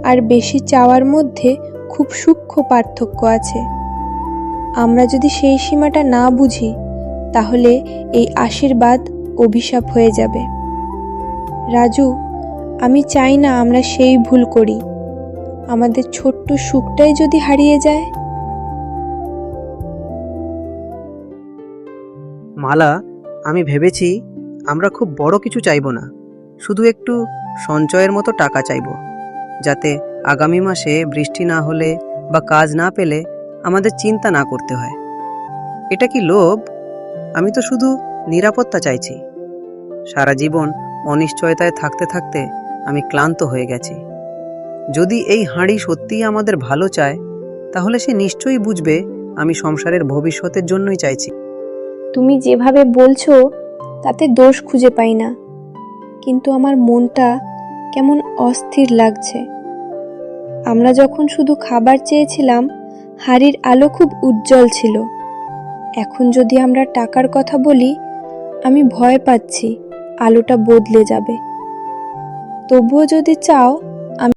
আর বেশি চাওয়ার মধ্যে খুব সূক্ষ্ম পার্থক্য আছে। আমরা যদি সেই সীমাটা না বুঝি, তাহলে এই আশীর্বাদ অভিশাপ হয়ে যাবে। রাজু, আমি চাই না আমরা সেই ভুল করি। আমাদের ছোট্ট সুখটাই যদি হারিয়ে যায়। মালা, আমি ভেবেছি আমরা খুব বড় কিছু চাইবো না, শুধু একটু সঞ্চয়ের মতো টাকা চাইবো, যাতে আগামী মাসে বৃষ্টি না হলে বা কাজ না পেলে আমাদের চিন্তা না করতে হয়। এটা কি লোভ? আমি তো শুধু নিরাপত্তা চাইছি। সারা জীবন অনিশ্চয়তায় থাকতে থাকতে আমি ক্লান্ত হয়ে গেছি। যদি এই হাঁড়ি সত্যিই আমাদের ভালো চায়, তাহলে সে নিশ্চয়ই বুঝবে আমি সংসারের ভবিষ্যতের জন্যই চাইছি। তুমি যেভাবে বলছো তাতে দোষ খুঁজে পাই না, কিন্তু আমার মনটা কেমন অস্থির লাগছে। আমরা যখন শুধু খাবার চেয়েছিলাম, হাড়ির আলো খুব উজ্জ্বল ছিল। এখন যদি আমরা টাকার কথা বলি, আমি ভয় পাচ্ছি আলোটা বদলে যাবে। তবুও যদি চাও